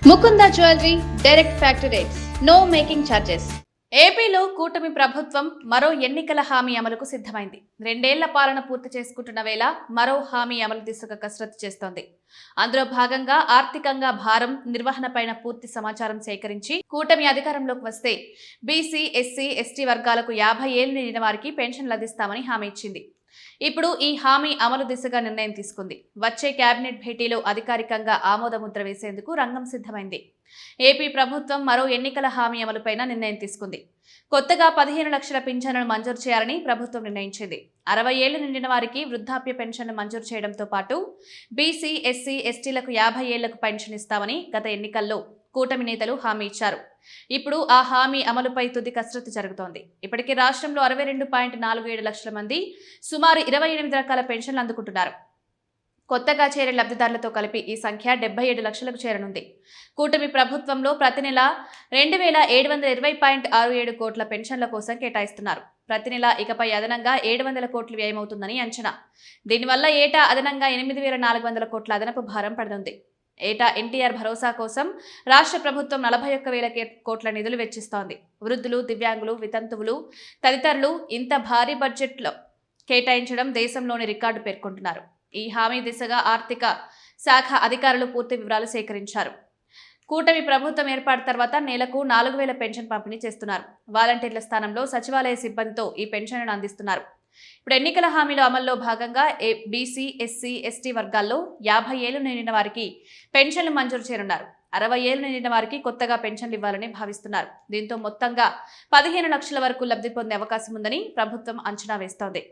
Mukunda jewellery direct factory rates, no making charges. ఏపీలో కూటమి ప్రభుత్వం మరో ఎన్నికల హామీ అమలుకు సిద్ధమైంది. 2 ఏళ్ల పాలన పూర్తి చేసుకుంటున్న వేళ మరో హామీ అమలు దిశగా కసరత్తు చేస్తోంది. అందులో భాగంగా ఆర్థికంగా భారం నిర్వహణపైన పూర్తి సమాచారం సేకరించి కూటమి అధికారంలోకి వస్తే బీసీ, ఎస్సీ, ఎస్టీ వర్గాలకు 50 ఏళ్లు నిండిన వారికి పెన్షన్లు అందిస్తామని హామీ ఇచ్చింది. ఇప్పుడు ఈ హామీ అమలు దిశగా నిర్ణయం తీసుకుంది. వచ్చే కేబినెట్ భేటీలో అధికారికంగా ఆమోదముద్ర వేసేందుకు రంగం సిద్ధమైంది. ఏపీ ప్రభుత్వం మరో ఎన్నికల హామీ అమలుపైన నిర్ణయం తీసుకుంది. కొత్తగా 15 లక్షల పింఛన్లను మంజూరు చేయాలని ప్రభుత్వం నిర్ణయించింది. 60 ఏళ్లు నిండిన వారికి వృద్ధాప్య పెన్షన్ను మంజూరు చేయడంతో పాటు బీసీ, ఎస్సీ, ఎస్టీలకు 50 ఏళ్లకు పెన్షన్ ఇస్తామని గత ఎన్నికల్లో కూటమి నేతలు హామీ ఇచ్చారు. ఇప్పుడు ఆ హామీ అమలుపై తుది కసరత్తు జరుగుతోంది. ఇప్పటికే రాష్ట్రంలో 62.47 లక్షల మంది సుమారు 28 రకాల పెన్షన్లు అందుకుంటున్నారు. కొత్తగా చేరే లబ్ధిదారులతో కలిపి ఈ సంఖ్య 77 లక్షలకు చేరనుంది. కూటమి ప్రభుత్వంలో ప్రతి నెల 2720.67 కోట్ల పెన్షన్ల కోసం కేటాయిస్తున్నారు. ప్రతి నెల ఇకపై అదనంగా 700 కోట్లు వ్యయమవుతుందని అంచనా. దీనివల్ల ఏటా అదనంగా 8400 కోట్ల అదనపు భారం పడనుంది. ఏటా ఎన్టీఆర్ భరోసా కోసం రాష్ట్ర ప్రభుత్వం 41,000 కోట్ల నిధులు వెచ్చిస్తోంది. వృద్ధులు, దివ్యాంగులు, వితంతువులు తదితరులు ఇంత భారీ బడ్జెట్లో కేటాయించడం దేశంలోని రికార్డు పేర్కొంటున్నారు. ఈ హామీ దిశగా ఆర్థిక శాఖ అధికారులు పూర్తి వివరాలు సేకరించారు. కూటమి ప్రభుత్వం ఏర్పాటు తర్వాత నెలకు 4,000 పెన్షన్ పంపిణీ చేస్తున్నారు. వాలంటీర్ల స్థానంలో సచివాలయ సిబ్బందితో ఈ పెన్షన్లను అందిస్తున్నారు. ఇప్పుడు ఎన్నికల హామీల అమల్లో భాగంగా బీసీ, ఎస్సీ, ఎస్టీ వర్గాల్లో 50 ఏళ్లు నిండిన వారికి పెన్షన్లు మంజూరు చేయనున్నారు. 60 ఏళ్లు నిండిన వారికి కొత్తగా పెన్షన్లు ఇవ్వాలని భావిస్తున్నారు. దీంతో మొత్తంగా 15 లక్షల వరకు లబ్ధి పొందే అవకాశం ఉందని ప్రభుత్వం అంచనా వేస్తోంది.